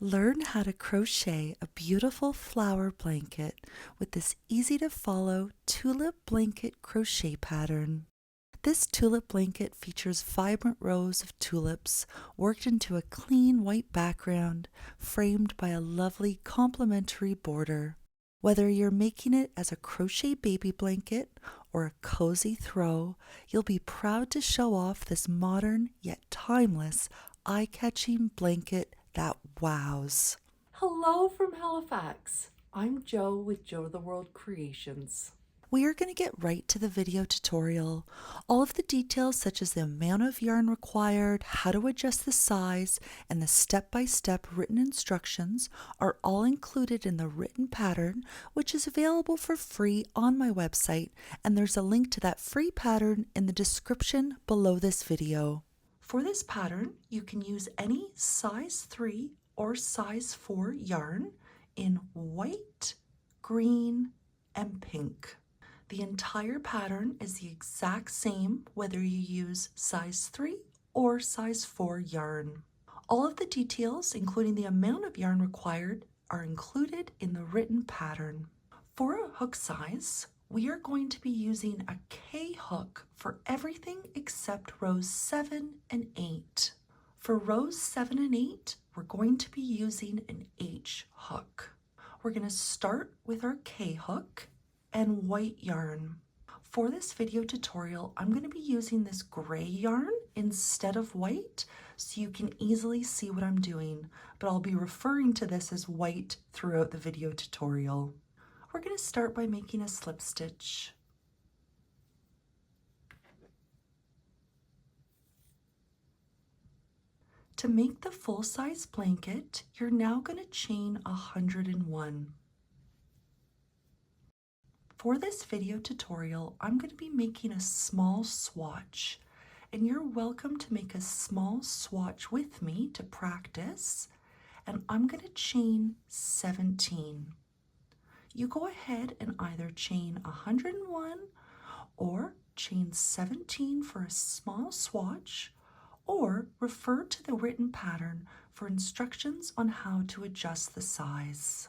Learn how to crochet a beautiful flower blanket with this easy to follow Tulip Blanket Crochet Pattern. This tulip blanket features vibrant rows of tulips worked into a clean white background framed by a lovely complementary border. Whether you're making it as a crochet baby blanket or a cozy throw, you'll be proud to show off this modern yet timeless, eye-catching blanket that wows. Hello from Halifax. I'm Jo with Jo the World Creations. We are going to get right to the video tutorial. All of the details such as the amount of yarn required, how to adjust the size, and the step-by-step written instructions are all included in the written pattern, which is available for free on my website, and there's a link to that free pattern in the description below this video. For this pattern, you can use any size 3 or size 4 yarn in white, green, and pink. The entire pattern is the exact same whether you use size 3 or size 4 yarn. All of the details, including the amount of yarn required, are included in the written pattern. For a hook size, we are going to be using a K hook for everything except rows 7 and 8. For rows 7 and 8, we're going to be using an H hook. We're going to start with our K hook and white yarn. For this video tutorial, I'm going to be using this gray yarn instead of white so you can easily see what I'm doing, but I'll be referring to this as white throughout the video tutorial. We're going to start by making a slip stitch. To make the full-size blanket, you're now going to chain 101. For this video tutorial, I'm going to be making a small swatch, and you're welcome to make a small swatch with me to practice, and I'm going to chain 17. You go ahead and either chain 101 or chain 17 for a small swatch, or refer to the written pattern for instructions on how to adjust the size.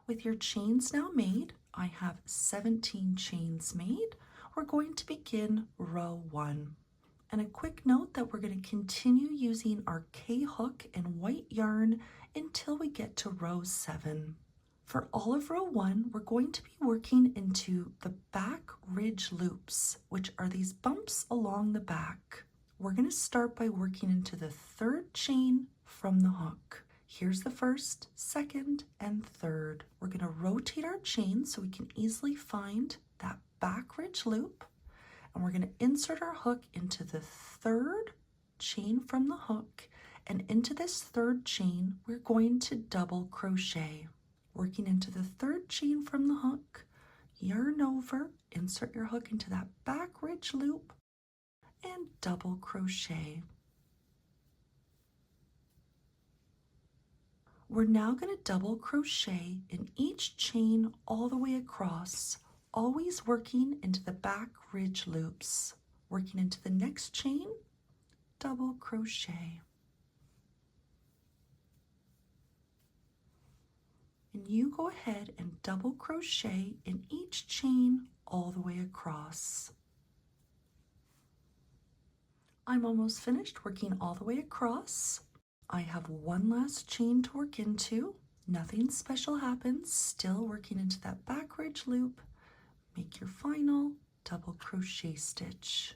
With your chains now made, I have 17 chains made. We're going to begin row 1. And a quick note that we're going to continue using our K hook and white yarn until we get to row 7. For all of row 1, we're going to be working into the back ridge loops, which are these bumps along the back. We're going to start by working into the 3rd chain from the hook. Here's the 1st, 2nd, and 3rd. We're going to rotate our chain so we can easily find that back ridge loop, and we're going to insert our hook into the 3rd chain from the hook, and into this 3rd chain, we're going to double crochet. Working into the 3rd chain from the hook, yarn over, insert your hook into that back ridge loop, and double crochet. We're now going to double crochet in each chain all the way across, always working into the back ridge loops. Working into the next chain, double crochet. And you go ahead and double crochet in each chain all the way across. I'm almost finished working all the way across. I have one last chain to work into. Nothing special happens, still working into that back ridge loop. Make your final double crochet stitch.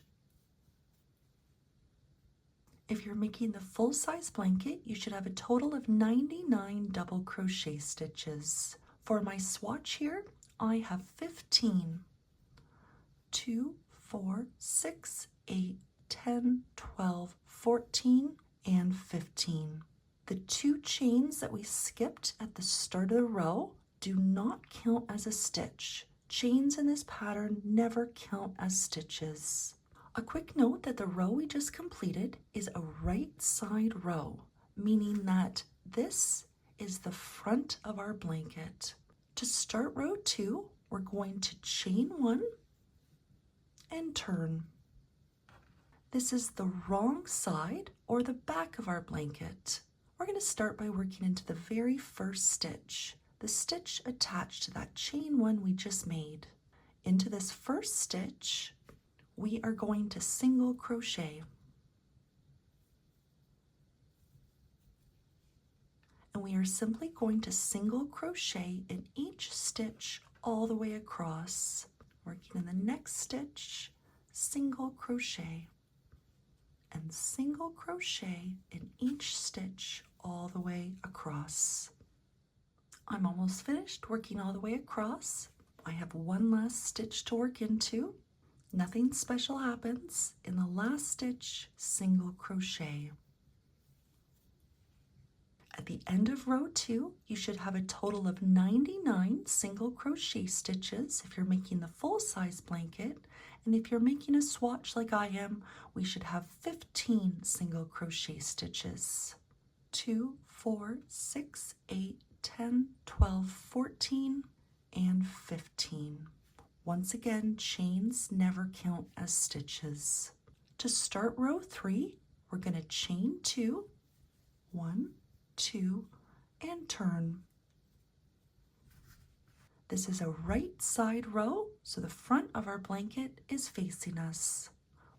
If you're making the full-size blanket, you should have a total of 99 double crochet stitches. For my swatch here, I have 15. 2, 4, 6, 8, 10, 12, 14, and 15. The 2 chains that we skipped at the start of the row do not count as a stitch. Chains in this pattern never count as stitches. A quick note that the row we just completed is a right side row, meaning that this is the front of our blanket. To start row 2, we're going to chain 1 and turn. This is the wrong side or the back of our blanket. We're going to start by working into the very first stitch, the stitch attached to that chain one we just made. Into this first stitch, we are going to single crochet. And we are simply going to single crochet in each stitch all the way across. Working in the next stitch, single crochet, and single crochet in each stitch all the way across. I'm almost finished working all the way across. I have one last stitch to work into. Nothing special happens. In the last stitch, single crochet. At the end of row 2, you should have a total of 99 single crochet stitches if you're making the full-size blanket, and if you're making a swatch like I am, we should have 15 single crochet stitches. 2, 4, 6, 8, 10, 12, 14, and 15. Once again, chains never count as stitches. To start row 3, we're going to chain 2, 1, 2, and turn. This is a right side row, so the front of our blanket is facing us.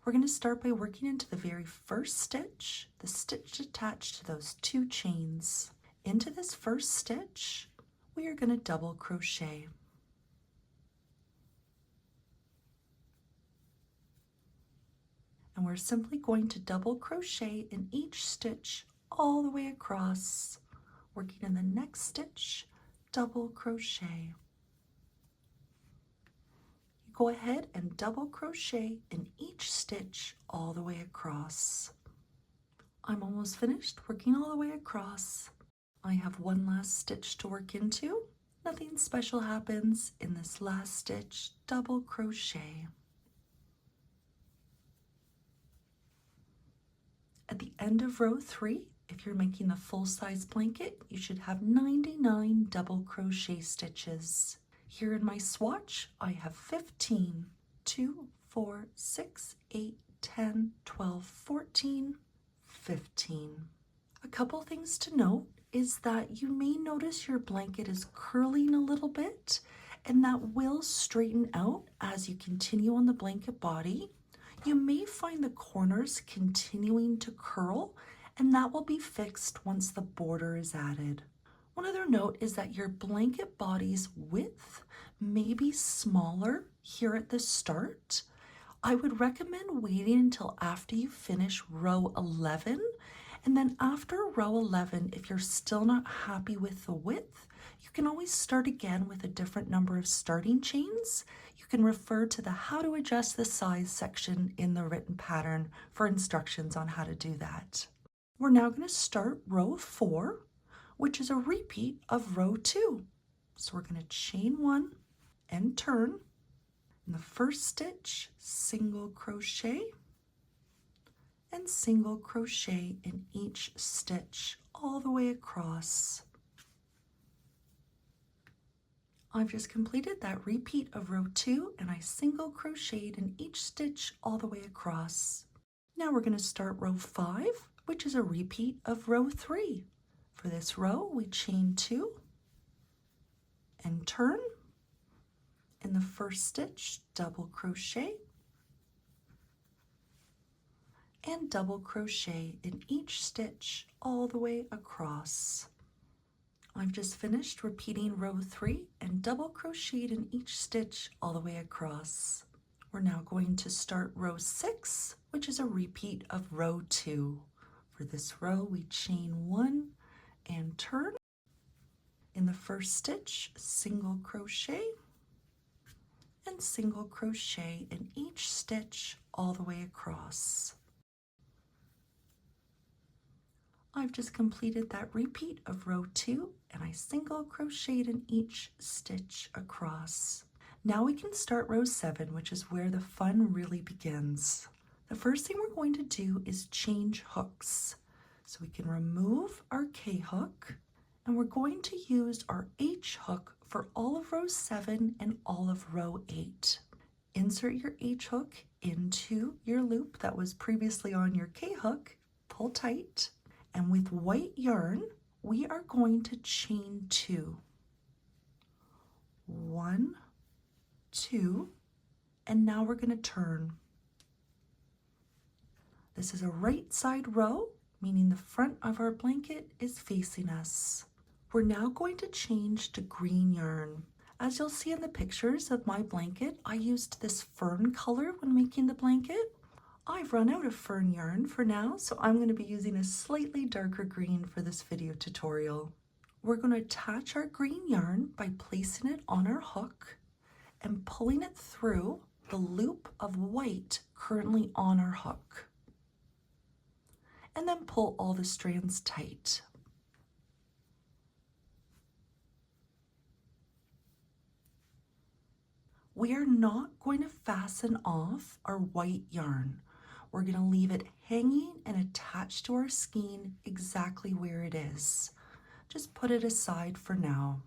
We're going to start by working into the very first stitch, the stitch attached to those 2 chains. Into this first stitch, we are going to double crochet. And we're simply going to double crochet in each stitch all the way across. Working in the next stitch, double crochet. You go ahead and double crochet in each stitch all the way across. I'm almost finished working all the way across. I have one last stitch to work into. Nothing special happens. In this last stitch, double crochet. At the end of row 3, if you're making the full-size blanket, you should have 99 double crochet stitches. Here in my swatch, I have 15, 2, 4, 6, 8, 10, 12, 14, 15. A couple things to note is that you may notice your blanket is curling a little bit, and that will straighten out as you continue on the blanket body. You may find the corners continuing to curl, and that will be fixed once the border is added. One other note is that your blanket body's width may be smaller here at the start. I would recommend waiting until after you finish row 11, and then after row 11, if you're still not happy with the width, you can always start again with a different number of starting chains. You can refer to the How to Adjust the Size section in the written pattern for instructions on how to do that. We're now going to start row 4, which is a repeat of row 2. So we're going to chain 1 and turn. In the first stitch, single crochet and single crochet in each stitch all the way across. I've just completed that repeat of row 2, and I single crocheted in each stitch all the way across. Now we're going to start row 5, which is a repeat of row 3. For this row, we chain 2 and turn. In the first stitch, double crochet and double crochet in each stitch all the way across. I've just finished repeating row 3 and double crocheted in each stitch all the way across. We're now going to start row 6, which is a repeat of row 2. For this row, we chain 1 and turn. In the first stitch, single crochet and single crochet in each stitch all the way across. I've just completed that repeat of row 2, and I single crocheted in each stitch across. Now we can start row 7, which is where the fun really begins. The first thing we're going to do is change hooks. So we can remove our K hook, and we're going to use our H hook for all of row 7 and all of row 8. Insert your H hook into your loop that was previously on your K hook, pull tight, And with white yarn, we are going to chain 2. 1, 2, and now we're going to turn. This is a right side row, meaning the front of our blanket is facing us. We're now going to change to green yarn. As you'll see in the pictures of my blanket, I used this fern color when making the blanket. I've run out of fern yarn for now, so I'm going to be using a slightly darker green for this video tutorial. We're going to attach our green yarn by placing it on our hook and pulling it through the loop of white currently on our hook. And then pull all the strands tight. We are not going to fasten off our white yarn. We're going to leave it hanging and attached to our skein exactly where it is. Just put it aside for now.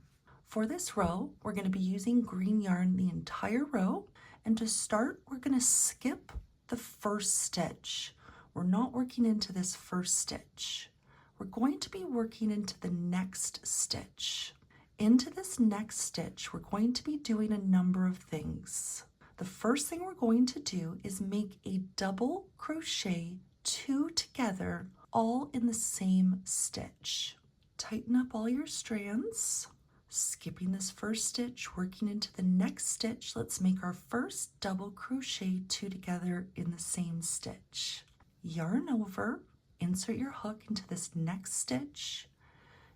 For this row, we're going to be using green yarn the entire row, and to start, we're going to skip the first stitch. We're not working into this first stitch. We're going to be working into the next stitch. Into this next stitch, we're going to be doing a number of things. The first thing we're going to do is make a double crochet 2 together, all in the same stitch. Tighten up all your strands. Skipping this first stitch, working into the next stitch, let's make our first double crochet 2 together in the same stitch. Yarn over, insert your hook into this next stitch,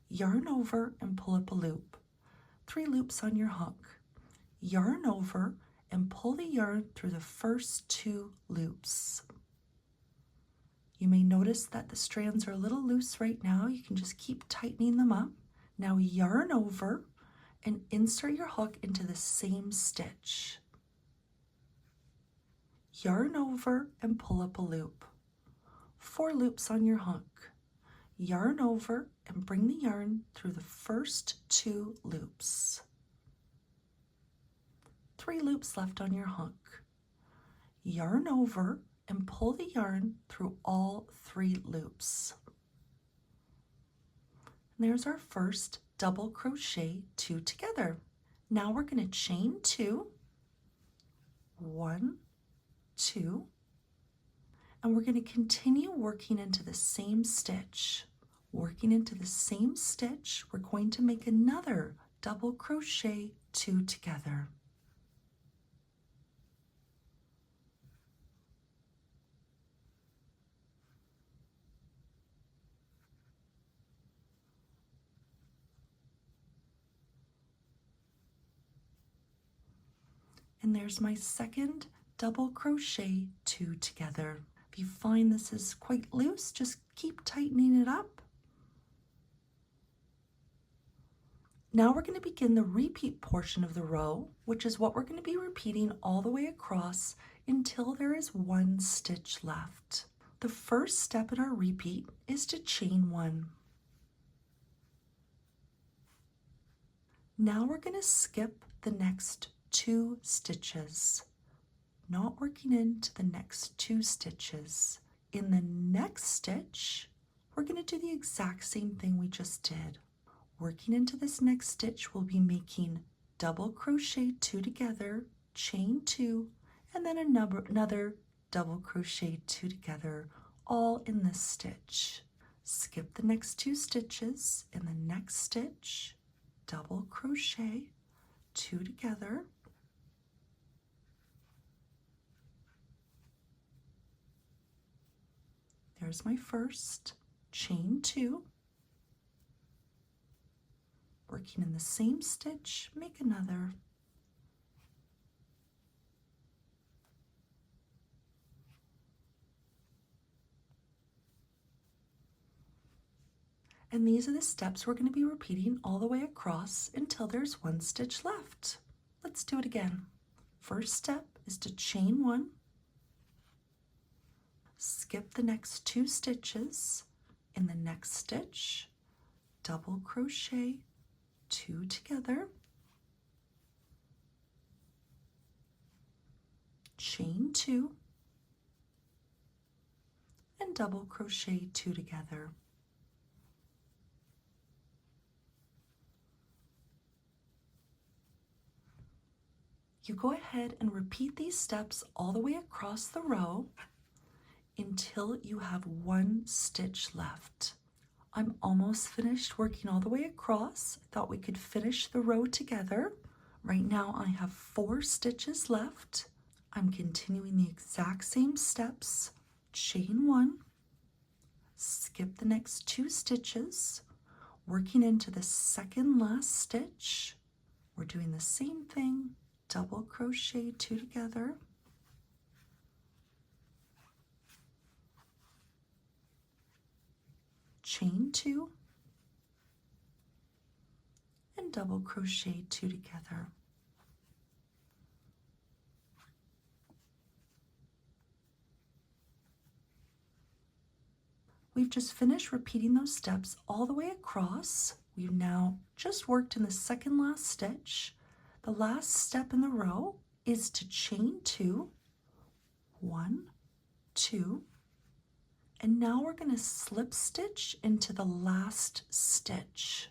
yarn over and pull up a loop. 3 loops on your hook. Yarn over and pull the yarn through the first 2 loops. You may notice that the strands are a little loose right now. You can just keep tightening them up. Now yarn over and insert your hook into the same stitch. Yarn over and pull up a loop. 4 loops on your hook. Yarn over and bring the yarn through the first 2 loops. 3 loops left on your hook. Yarn over and pull the yarn through all 3 loops. And there's our first double crochet 2 together. Now we're going to chain 2, 1, 2, and we're going to continue working into the same stitch. Working into the same stitch, we're going to make another double crochet 2 together. And there's my second double crochet 2 together. If you find this is quite loose, just keep tightening it up. Now we're going to begin the repeat portion of the row, which is what we're going to be repeating all the way across until there is 1 stitch left. The first step in our repeat is to chain 1. Now we're going to skip the next 2 stitches, not working into the next 2 stitches. In the next stitch, we're going to do the exact same thing we just did. Working into this next stitch, we'll be making double crochet 2 together, chain 2, and then another double crochet 2 together, all in this stitch. Skip the next 2 stitches. In the next stitch, double crochet 2 together, there's my first, chain 2, working in the same stitch, make another, and these are the steps we're going to be repeating all the way across until there's 1 stitch left. Let's do it again. First step is to chain 1, skip the next 2 stitches. In the next stitch, double crochet 2 together, chain 2, and double crochet 2 together. You go ahead and repeat these steps all the way across the row until you have one stitch left. I'm almost finished working all the way across. I thought we could finish the row together. Right now I have 4 stitches left. I'm continuing the exact same steps. Chain 1, skip the next 2 stitches, working into the second last stitch. We're doing the same thing, double crochet 2 together, chain 2, and double crochet 2 together. We've just finished repeating those steps all the way across. We've now just worked in the second last stitch. The last step in the row is to chain 2, 1, 2, and now we're going to slip stitch into the last stitch.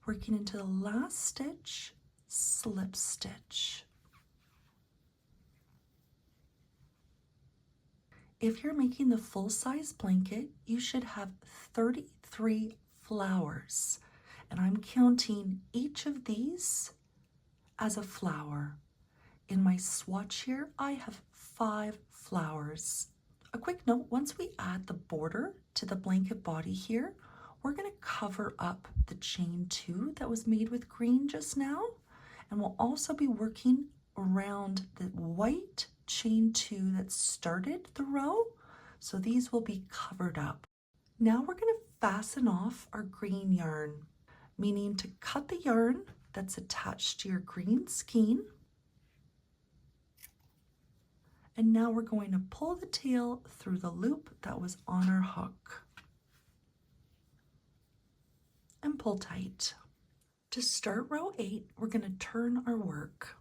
Working into the last stitch, slip stitch. If you're making the full-size blanket, you should have 33 flowers, and I'm counting each of these as a flower. In my swatch here, I have 5 flowers. A quick note, once we add the border to the blanket body here, we're going to cover up the chain 2 that was made with green just now, and we'll also be working around the white chain 2 that started the row, so these will be covered up. Now we're going to fasten off our green yarn, meaning to cut the yarn that's attached to your green skein, and now we're going to pull the tail through the loop that was on our hook and pull tight. To start row 8, we're going to turn our work.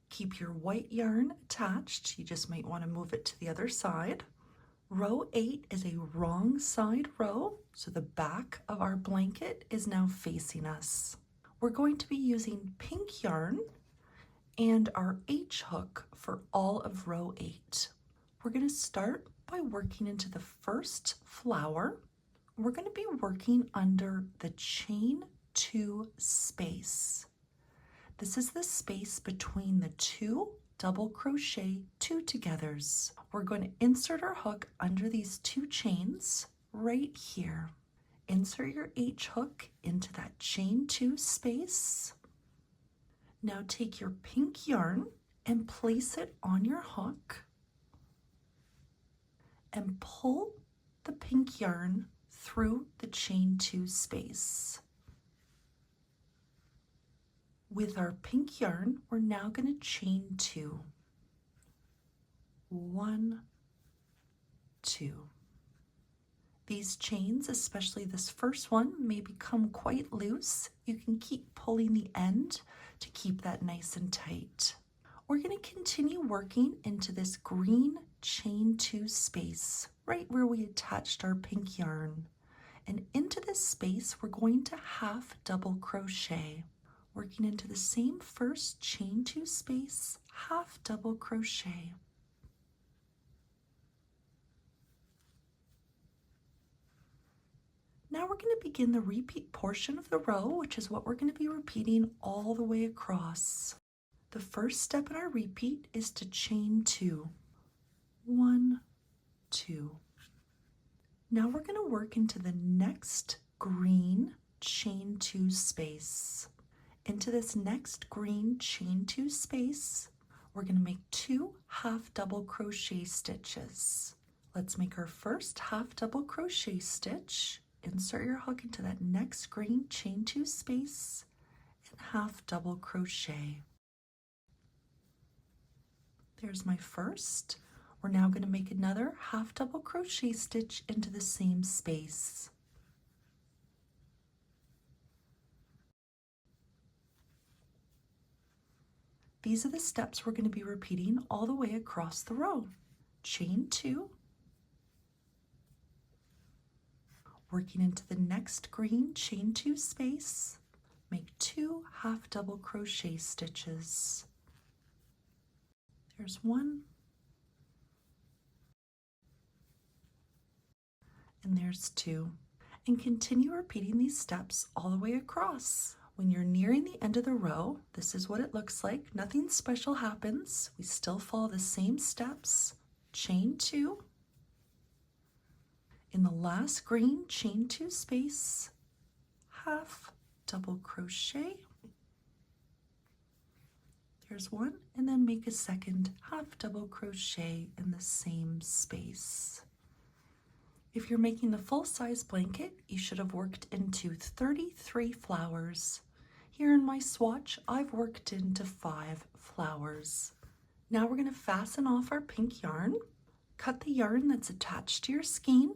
Keep your white yarn attached. You just might want to move it to the other side. Row 8 is a wrong side row, so the back of our blanket is now facing us. We're going to be using pink yarn and our H hook for all of row 8. We're going to start by working into the first flower. We're going to be working under the chain 2 space. This is the space between the 2 double crochet 2 togethers. We're going to insert our hook under these 2 chains right here. Insert your H hook into that chain 2 space. Now take your pink yarn and place it on your hook and pull the pink yarn through the chain 2 space. With our pink yarn, we're now going to chain 2. 1, 2. These chains, especially this first one, may become quite loose. You can keep pulling the end to keep that nice and tight. We're going to continue working into this green chain 2 space, right where we attached our pink yarn. And into this space, we're going to half double crochet. Working into the same first chain 2 space, half double crochet. Now we're going to begin the repeat portion of the row, which is what we're going to be repeating all the way across. The first step in our repeat is to chain 2. 1, 2. Now we're going to work into the next green chain 2 space. Into this next green chain 2 space, we're going to make 2 half double crochet stitches. Let's make our first half double crochet stitch. Insert your hook into that next green chain 2 space and half double crochet. There's my first. We're now going to make another half double crochet stitch into the same space. These are the steps we're going to be repeating all the way across the row. Chain 2, working into the next green chain 2 space, make 2 half double crochet stitches. There's 1, and there's 2. And continue repeating these steps all the way across. When you're nearing the end of the row, this is what it looks like. Nothing special happens. We still follow the same steps. Chain 2. In the last green, chain 2 space, half double crochet. There's 1, and then make a second half double crochet in the same space. If you're making the full-size blanket, you should have worked into 33 flowers. Here in my swatch, I've worked into 5 flowers. Now we're going to fasten off our pink yarn. Cut the yarn that's attached to your skein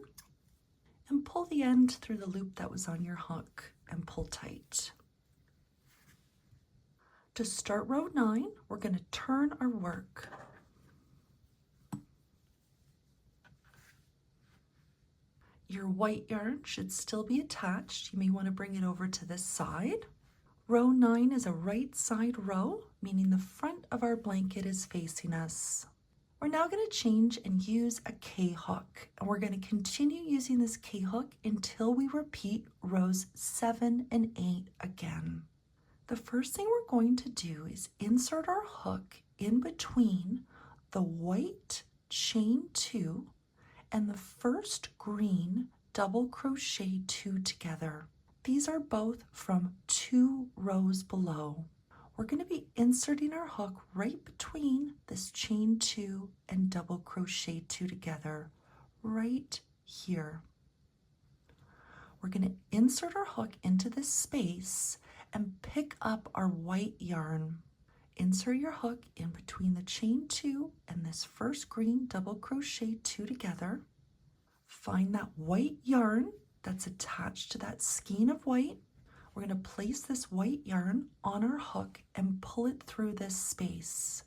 and pull the end through the loop that was on your hook and pull tight. To start row 9, we're going to turn our work. Your white yarn should still be attached. You may want to bring it over to this side. Row 9 is a right side row, meaning the front of our blanket is facing us. We're now going to change and use a K-hook, and we're going to continue using this K-hook until we repeat rows 7 and 8 again. The first thing we're going to do is insert our hook in between the white chain 2 and the first green double crochet 2 together. These are both from 2 rows below. We're going to be inserting our hook right between this chain 2 and double crochet 2 together, right here. We're going to insert our hook into this space and pick up our white yarn. Insert your hook in between the chain 2 and this first green double crochet 2 together. Find that white yarn that's attached to that skein of white. We're going to place this white yarn on our hook and pull it through this space.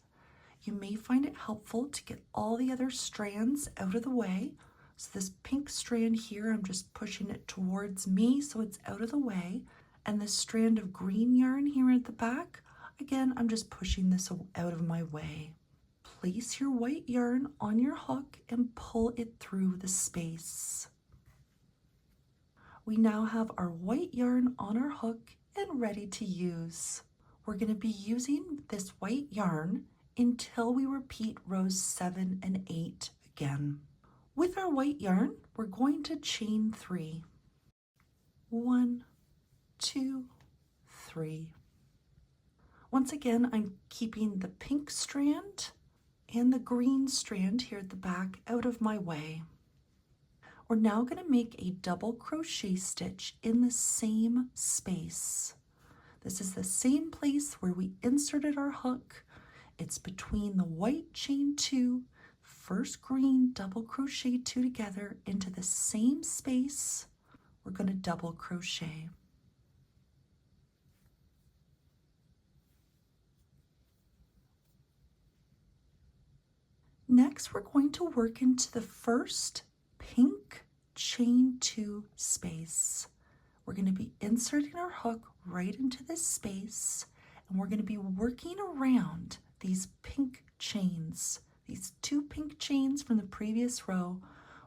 You may find it helpful to get all the other strands out of the way. So this pink strand here, I'm just pushing it towards me so it's out of the way. And this strand of green yarn here at the back, again, I'm just pushing this out of my way. Place your white yarn on your hook and pull it through the space. We now have our white yarn on our hook and ready to use. We're going to be using this white yarn until we repeat rows 7 and 8 again. With our white yarn, we're going to chain 3. 1, 2, 3. Once again, I'm keeping the pink strand and the green strand here at the back out of my way. We're now going to make a double crochet stitch in the same space. This is the same place where we inserted our hook. It's between the white chain 2, first green double crochet 2 together into the same space. We're going to double crochet. Next, we're going to work into the first pink chain 2 space. We're going to be inserting our hook right into this space, and we're going to be working around these pink chains, these 2 pink chains from the previous row.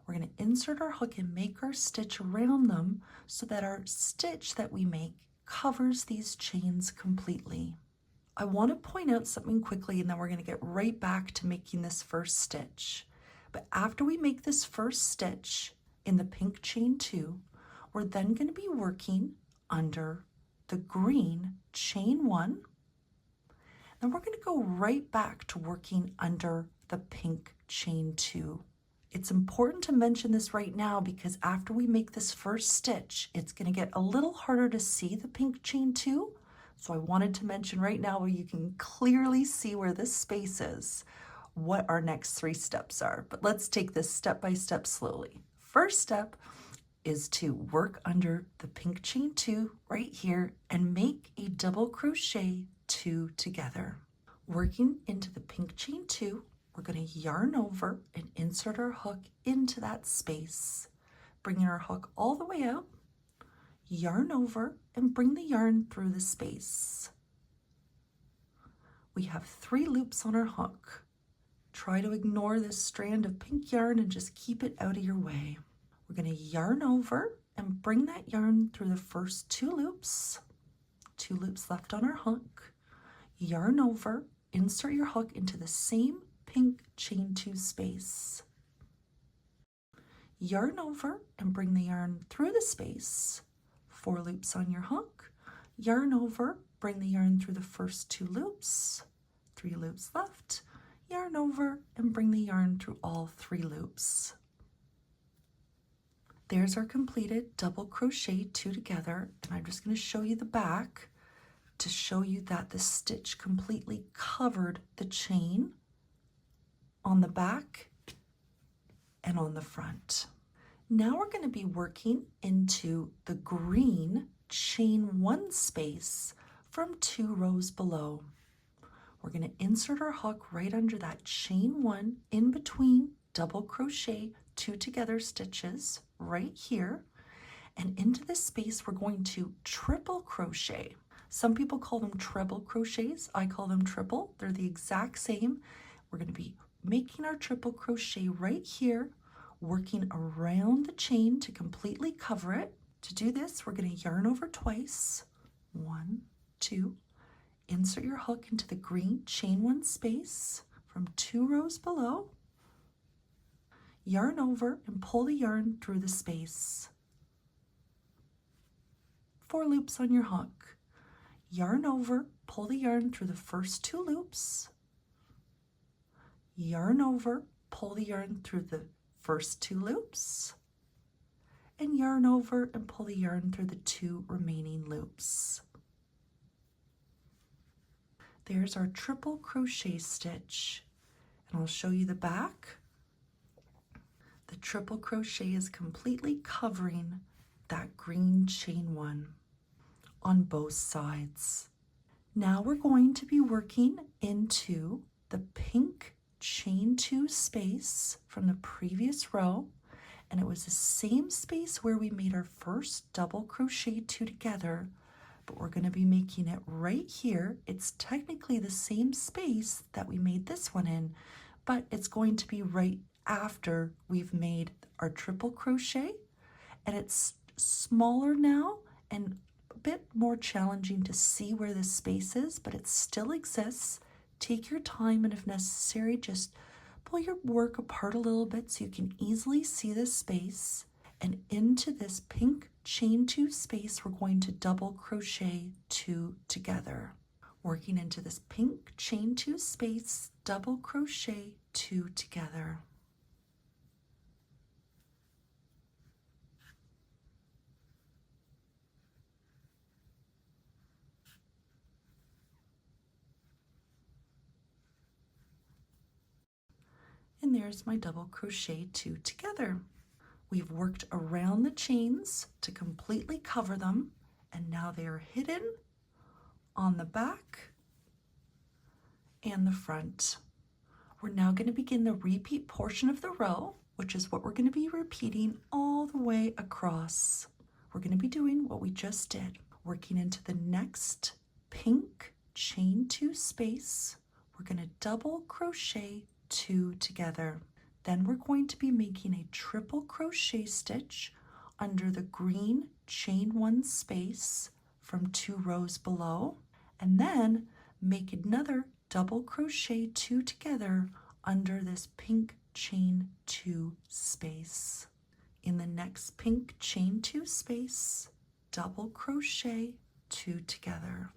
We're going to insert our hook and make our stitch around them so that our stitch that we make covers these chains completely. I want to point out something quickly, and then we're going to get right back to making this first stitch. But after we make this first stitch in the pink chain 2, we're then going to be working under the green chain 1. Then we're going to go right back to working under the pink chain 2. It's important to mention this right now because after we make this first stitch, it's going to get a little harder to see the pink chain 2. So I wanted to mention right now where you can clearly see where this space is, what our next 3 steps are. But let's take this step by step slowly. First step is to work under the pink chain 2 right here and make a double crochet 2 together. Working into the pink chain 2, we're going to yarn over and insert our hook into that space, bringing our hook all the way out, yarn over and bring the yarn through the space. We have 3 loops on our hook. Try to ignore this strand of pink yarn and just keep it out of your way. We're going to yarn over and bring that yarn through the first 2 loops. 2 loops left on our hook. Yarn over, insert your hook into the same pink chain 2 space. Yarn over and bring the yarn through the space. 4 loops on your hook. Yarn over, bring the yarn through the first 2 loops. 3 loops left. Yarn over and bring the yarn through all 3 loops. There's our completed double crochet 2 together, and I'm just going to show you the back to show you that the stitch completely covered the chain on the back and on the front. Now we're going to be working into the green chain 1 space from 2 rows below. We're going to insert our hook right under that chain 1 in between double crochet 2 together stitches right here, and into this space we're going to triple crochet. Some people call them treble crochets. I call them triple. They're the exact same. We're going to be making our triple crochet right here, working around the chain to completely cover it. To do this, we're going to yarn over twice. 1, 2. Insert your hook into the green chain 1 space from 2 rows below. Yarn over and pull the yarn through the space. 4 loops on your hook. Yarn over, pull the yarn through the first 2 loops. Yarn over, pull the yarn through the first 2 loops. And yarn over and pull the yarn through the 2 remaining loops. There's our triple crochet stitch, and I'll show you the back. The triple crochet is completely covering that green chain 1 on both sides. Now we're going to be working into the pink chain 2 space from the previous row, and it was the same space where we made our first double crochet 2 together, but we're going to be making it right here. It's technically the same space that we made this one in, but it's going to be right after we've made our triple crochet, and it's smaller now and a bit more challenging to see where this space is, but it still exists. Take your time, and if necessary, just pull your work apart a little bit so you can easily see this space. And into this pink chain 2 space, we're going to double crochet 2 together. Working into this pink chain 2 space, double crochet 2 together. And there's my double crochet 2 together. We've worked around the chains to completely cover them, and now they are hidden on the back and the front. We're now going to begin the repeat portion of the row, which is what we're going to be repeating all the way across. We're going to be doing what we just did, working into the next pink chain 2 space. We're going to double crochet 2 together. Then we're going to be making a triple crochet stitch under the green chain 1 space from 2 rows below, and then make another double crochet 2 together under this pink chain 2 space. In the next pink chain 2 space, double crochet 2 together.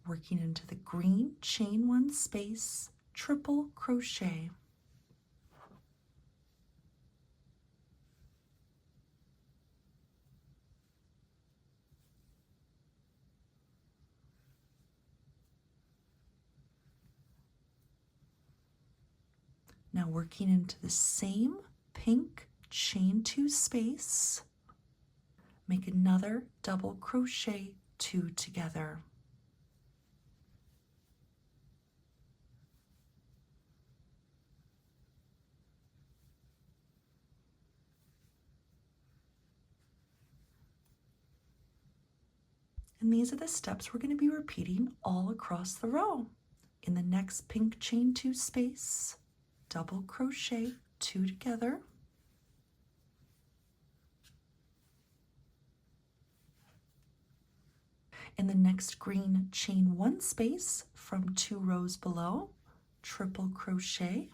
Working into the green chain 1 space, triple crochet. Now working into the same pink chain 2 space, make another double crochet 2 together. And these are the steps we're going to be repeating all across the row. In the next pink chain 2 space, double crochet 2 together. In the next green, chain 1 space from 2 rows below, triple crochet.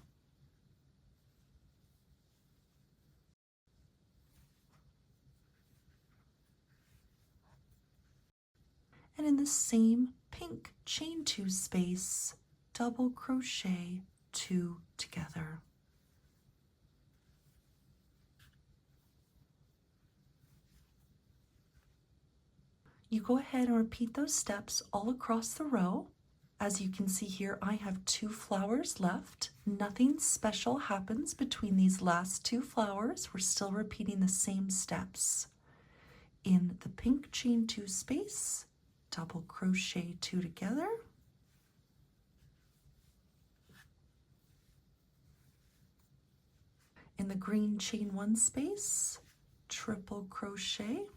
And in the same pink chain 2 space, double crochet 2 together. You go ahead and repeat those steps all across the row. As you can see here, I have 2 flowers left. Nothing special happens between these last 2 flowers. We're still repeating the same steps. In the pink chain 2 space, double crochet 2 together. In the green chain 1 space, triple crochet.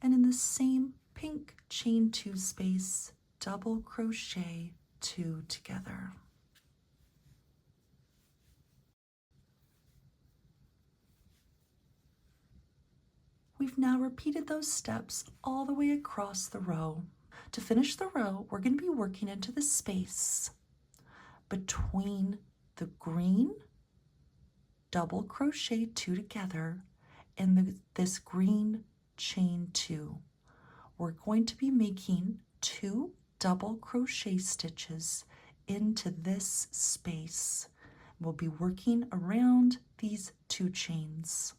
And in the same pink chain 2 space, double crochet 2 together. We've now repeated those steps all the way across the row. To finish the row, we're going to be working into the space between the green double crochet 2 together and this green chain 2. We're going to be making 2 double crochet stitches into this space. We'll be working around these 2 chains.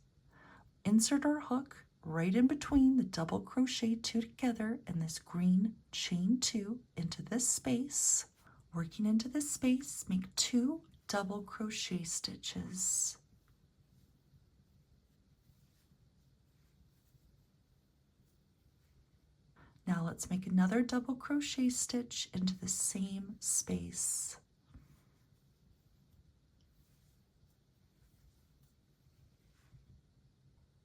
Insert our hook right in between the double crochet 2 together and this green chain 2 into this space. Working into this space, make 2 double crochet stitches. Now let's make another double crochet stitch into the same space.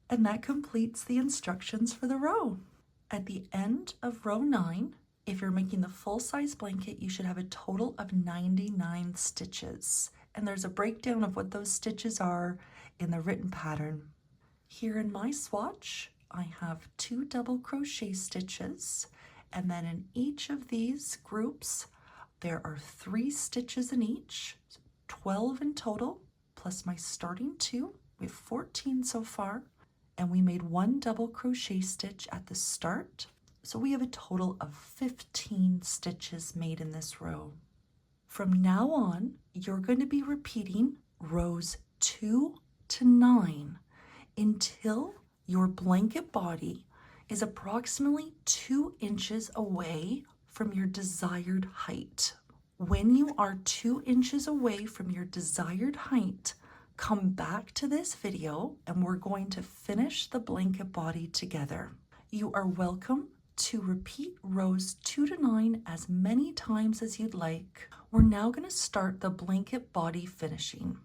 And that completes the instructions for the row. At the end of row 9, if you're making the full-size blanket, you should have a total of 99 stitches. And there's a breakdown of what those stitches are in the written pattern. Here in my swatch, I have 2 double crochet stitches, and then in each of these groups, there are 3 stitches in each, 12 in total, plus my starting 2. We have 14 so far. And we made 1 double crochet stitch at the start. So we have a total of 15 stitches made in this row. From now on, you're going to be repeating rows 2 to 9 until your blanket body is approximately 2 inches away from your desired height. When you are 2 inches away from your desired height, come back to this video and we're going to finish the blanket body together. You are welcome to repeat rows 2 to 9 as many times as you'd like. We're now going to start the blanket body finishing.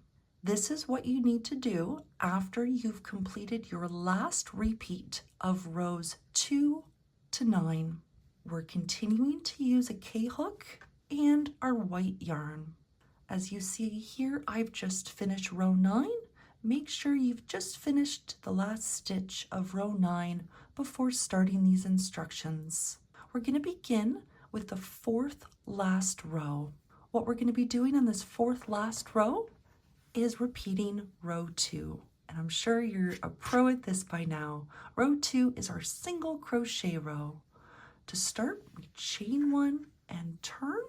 This is what you need to do after you've completed your last repeat of rows 2 to 9. We're continuing to use a K-hook and our white yarn. As you see here, I've just finished row 9. Make sure you've just finished the last stitch of row 9 before starting these instructions. We're going to begin with the 4th last row. What we're going to be doing on this 4th last row is repeating row 2. And I'm sure you're a pro at this by now. Row 2 is our single crochet row. To start, we chain 1 and turn.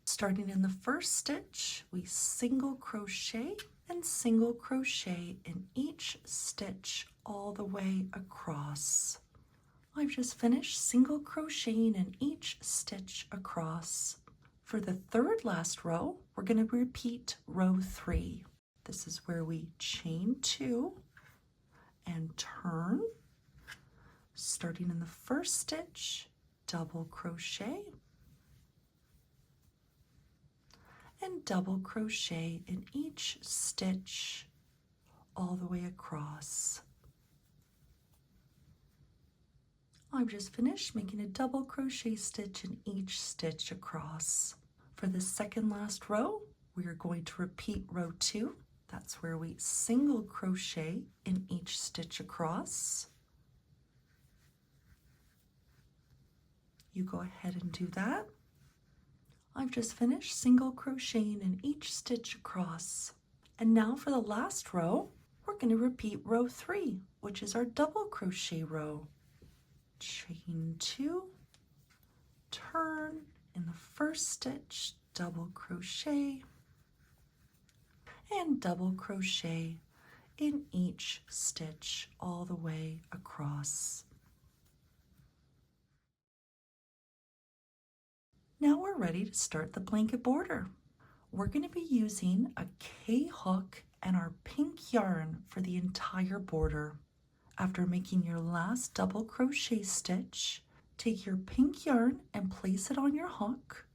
Starting in the first stitch, we single crochet and single crochet in each stitch all the way across. I've just finished single crocheting in each stitch across. For the 3rd last row, we're going to repeat row 3. This is where we chain 2 and turn. Starting in the first stitch, double crochet and double crochet in each stitch all the way across. I've just finished making a double crochet stitch in each stitch across. For the second last row, we are going to repeat row 2. That's where we single crochet in each stitch across. You go ahead and do that. I've just finished single crocheting in each stitch across. And now for the last row, we're going to repeat row 3, which is our double crochet row. Chain 2, turn in the first stitch, double crochet, and double crochet in each stitch all the way across. Now we're ready to start the blanket border. We're going to be using a K-hook and our pink yarn for the entire border. After making your last double crochet stitch, take your pink yarn and place it on your hook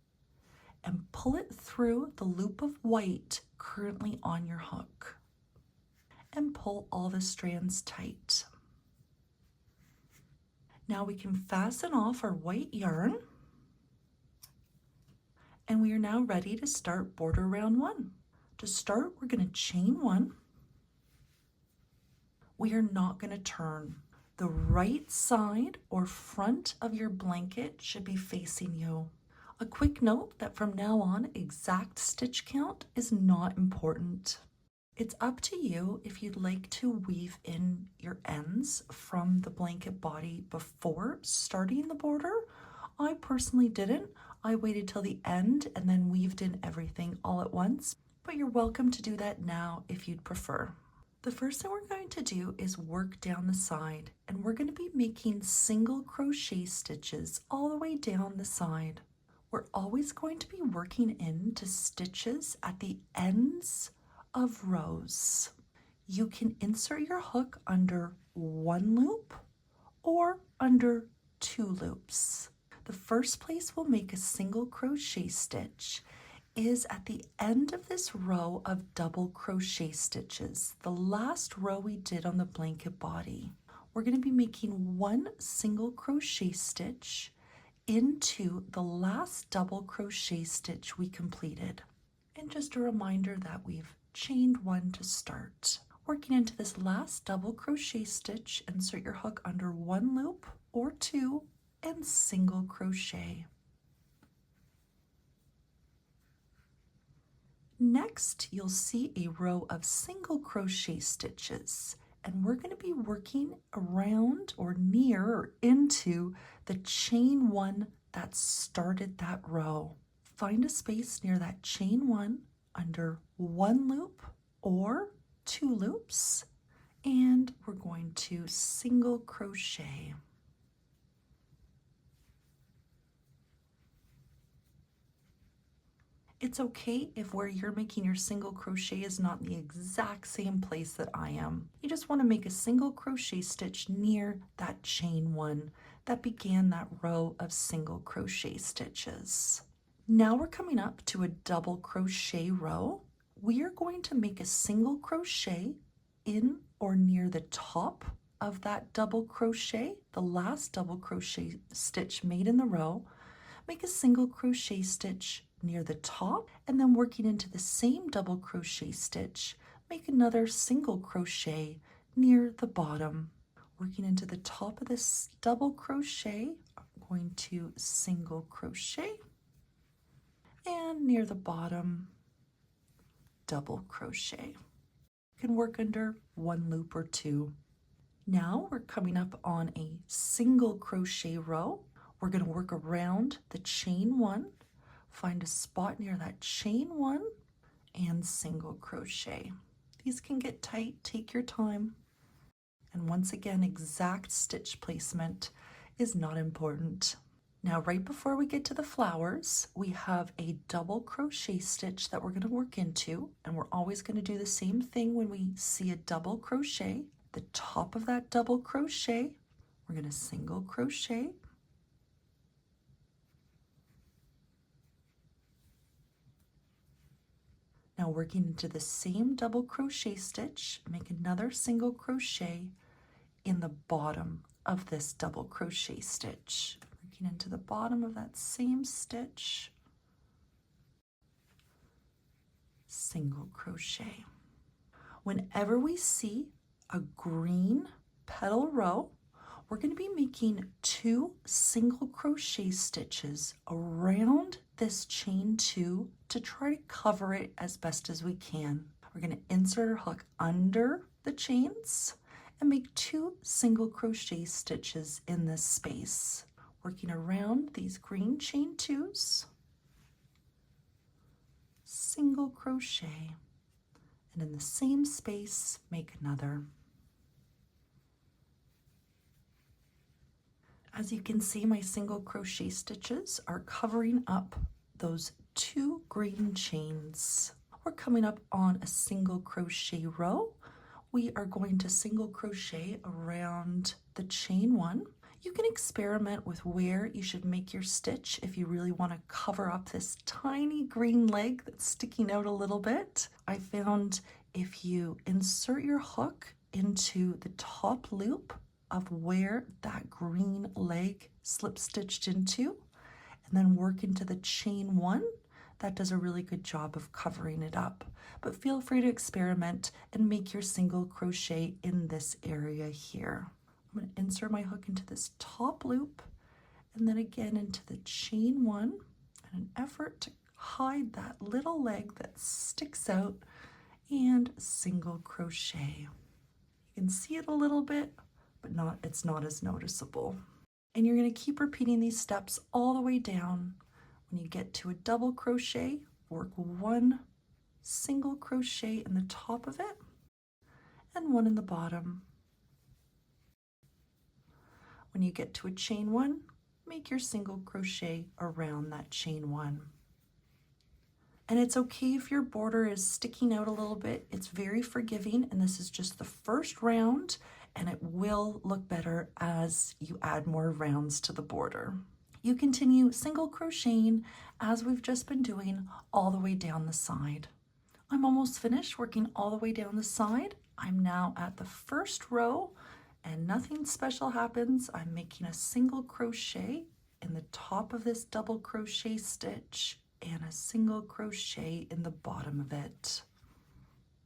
and pull it through the loop of white currently on your hook and pull all the strands tight. Now we can fasten off our white yarn, and we are now ready to start border round 1. To start, we're going to chain 1. We are not going to turn. The right side or front of your blanket should be facing you. A quick note that from now on, exact stitch count is not important. It's up to you if you'd like to weave in your ends from the blanket body before starting the border. I personally didn't. I waited till the end and then weaved in everything all at once, but you're welcome to do that now if you'd prefer. The first thing we're going to do is work down the side, and we're going to be making single crochet stitches all the way down the side. We're always going to be working into stitches at the ends of rows. You can insert your hook under 1 loop or under 2 loops. The first place we'll make a single crochet stitch is at the end of this row of double crochet stitches, the last row we did on the blanket body. We're going to be making 1 single crochet stitch into the last double crochet stitch we completed. And just a reminder that we've chained 1 to start. Working into this last double crochet stitch, insert your hook under 1 loop or 2 and single crochet. Next, you'll see a row of single crochet stitches, and we're going to be working around or near or into the chain 1 that started that row. Find a space near that chain 1 under 1 loop or 2 loops, and we're going to single crochet. It's okay if where you're making your single crochet is not the exact same place that I am. You just want to make a single crochet stitch near that chain 1 that began that row of single crochet stitches. Now we're coming up to a double crochet row. We are going to make a single crochet in or near the top of that double crochet, the last double crochet stitch made in the row. Make a single crochet stitch near the top, and then working into the same double crochet stitch, make another single crochet near the bottom. Working into the top of this double crochet, I'm going to single crochet, and near the bottom, double crochet. You can work under 1 loop or 2. Now we're coming up on a single crochet row. We're going to work around the chain 1, find a spot near that chain 1, and single crochet. These can get tight, take your time. And once again, exact stitch placement is not important. Now, right before we get to the flowers, we have a double crochet stitch that we're going to work into, and we're always going to do the same thing when we see a double crochet. The top of that double crochet, we're going to single crochet, now Now working into the same double crochet stitch, make another single crochet in the bottom of this double crochet stitch. Working into the bottom of that same stitch, single crochet. Whenever we see a green petal row, we're going to be making 2 single crochet stitches around this chain 2 to try to cover it as best as we can. We're going to insert our hook under the chains and make 2 single crochet stitches in this space, working around these green chain 2s, single crochet, and in the same space make another. As you can see, my single crochet stitches are covering up those 2 green chains. We're coming up on a single crochet row. We are going to single crochet around the chain 1. You can experiment with where you should make your stitch if you really want to cover up this tiny green leg that's sticking out a little bit. I found if you insert your hook into the top loop of where that green leg slip stitched into, and then work into the chain 1, that does a really good job of covering it up. But feel free to experiment and make your single crochet in this area here. I'm going to insert my hook into this top loop and then again into the chain 1 in an effort to hide that little leg that sticks out, and single crochet. You can see it a little bit, but it's not as noticeable. And you're going to keep repeating these steps all the way down. When you get to a double crochet, work 1 single crochet in the top of it and 1 in the bottom. When you get to a chain 1, make your single crochet around that chain 1. And it's okay if your border is sticking out a little bit. It's very forgiving, and this is just the first round, and it will look better as you add more rounds to the border. You continue single crocheting as we've just been doing all the way down the side. I'm almost finished working all the way down the side. I'm now at the first row and nothing special happens. I'm making a single crochet in the top of this double crochet stitch and a single crochet in the bottom of it.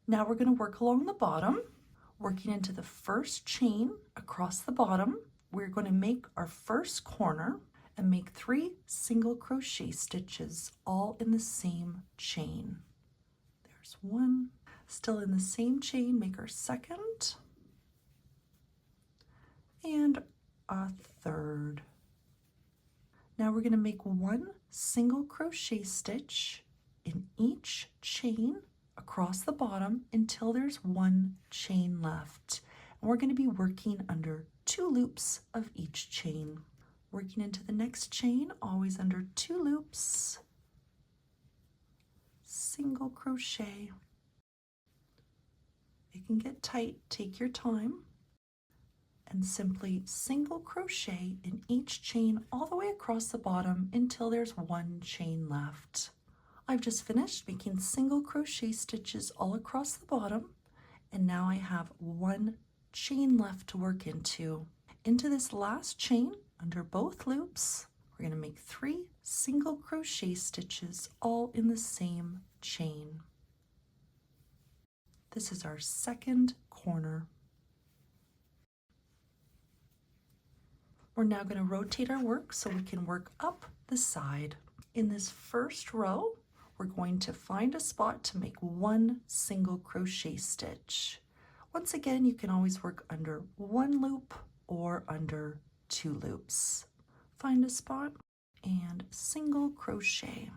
Now we're going to work along the bottom, working into the first chain across the bottom. We're going to make our first corner and make 3 single crochet stitches all in the same chain. There's 1, still in the same chain, make our second and a third. Now we're going to make 1 single crochet stitch in each chain across the bottom until there's 1 chain left. And we're going to be working under 2 loops of each chain. Working into the next chain, always under 2 loops, single crochet. It can get tight, take your time, and simply single crochet in each chain all the way across the bottom until there's 1 chain left. I've just finished making single crochet stitches all across the bottom, and now I have 1 chain left to work into. Into this last chain, under both loops, we're going to make 3 single crochet stitches all in the same chain. This is our second corner. We're now going to rotate our work so we can work up the side. In this first row, we're going to find a spot to make 1 single crochet stitch. Once again, you can always work under 1 loop or under 2 loops. Find a spot and single crochet.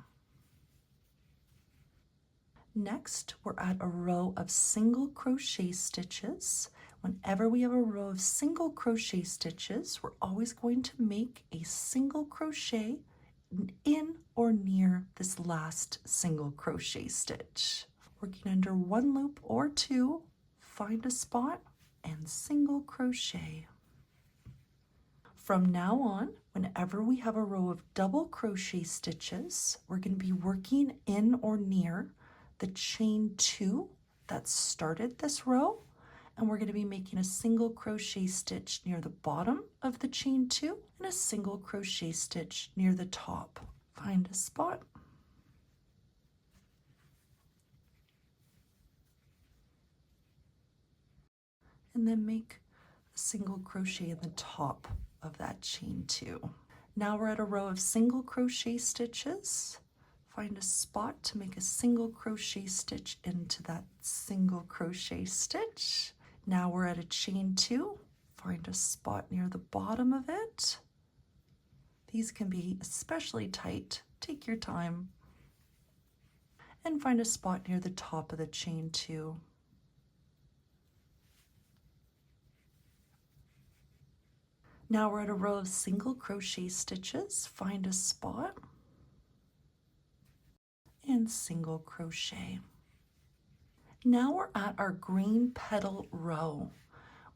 Next, we're at a row of single crochet stitches. Whenever we have a row of single crochet stitches, we're always going to make a single crochet in or near this last single crochet stitch. Working under 1 loop or 2, find a spot and single crochet. From now on, whenever we have a row of double crochet stitches, we're going to be working in or near the chain 2 that started this row, and we're going to be making a single crochet stitch near the bottom of the chain 2 and a single crochet stitch near the top. Find a spot. And then make a single crochet in the top of that chain 2. Now we're at a row of single crochet stitches. Find a spot to make a single crochet stitch into that single crochet stitch. Now we're at a chain 2. Find a spot near the bottom of it. These can be especially tight. Take your time. And find a spot near the top of the chain 2. Now we're at a row of single crochet stitches. Find a spot and single crochet. Now we're at our green petal row.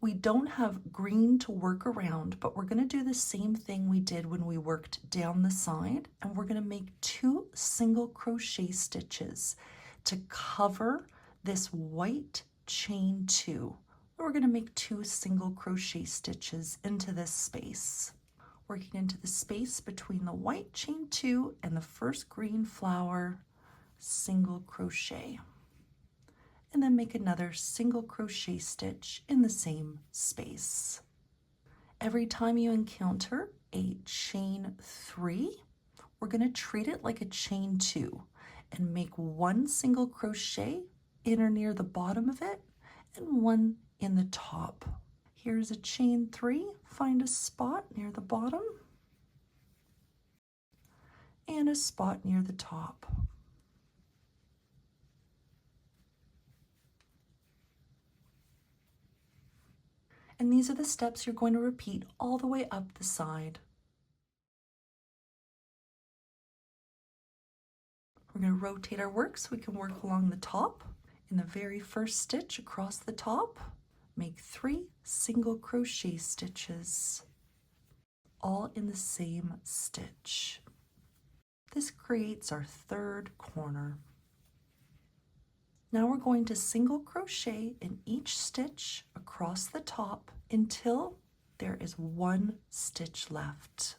We don't have green to work around, but we're going to do the same thing we did when we worked down the side, and we're going to make 2 single crochet stitches to cover this white chain 2. We're going to make 2 single crochet stitches into this space. Working into the space between the white chain 2 and the first green flower, single crochet. And then make another single crochet stitch in the same space. Every time you encounter a chain 3, we're going to treat it like a chain 2 and make 1 single crochet in or near the bottom of it and 1 in the top. Here's a chain 3. Find a spot near the bottom and a spot near the top. And these are the steps you're going to repeat all the way up the side. We're going to rotate our work so we can work along the top. In the very first stitch across the top, make 3 single crochet stitches, all in the same stitch. This creates our 3rd corner. Now we're going to single crochet in each stitch across the top until there is 1 stitch left.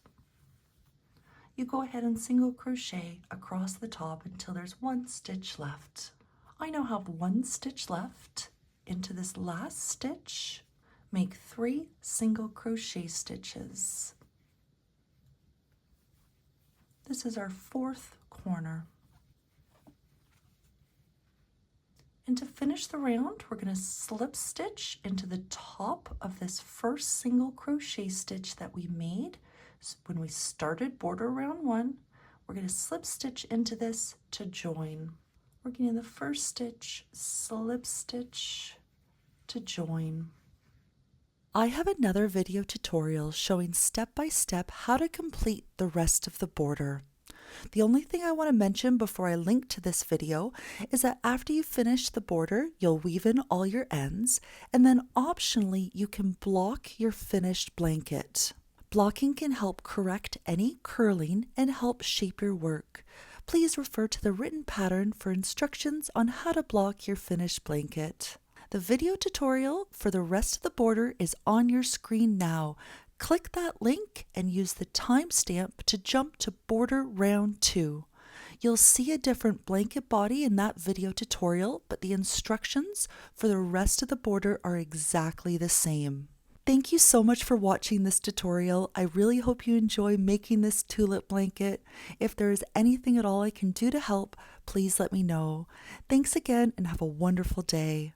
You go ahead and single crochet across the top until there's 1 stitch left. I now have 1 stitch left. Into this last stitch, make 3 single crochet stitches. This is our 4th corner. And to finish the round, we're going to slip stitch into the top of this first single crochet stitch that we made when we started border round 1. We're going to slip stitch into this to join. Working in the first stitch, slip stitch to join. I have another video tutorial showing step by step how to complete the rest of the border. The only thing I want to mention before I link to this video is that after you finish the border, you'll weave in all your ends, and then optionally you can block your finished blanket. Blocking can help correct any curling and help shape your work. Please refer to the written pattern for instructions on how to block your finished blanket. The video tutorial for the rest of the border is on your screen now. Click that link and use the timestamp to jump to border round 2. You'll see a different blanket body in that video tutorial, but the instructions for the rest of the border are exactly the same. Thank you so much for watching this tutorial. I really hope you enjoy making this tulip blanket. If there is anything at all I can do to help, please let me know. Thanks again and have a wonderful day.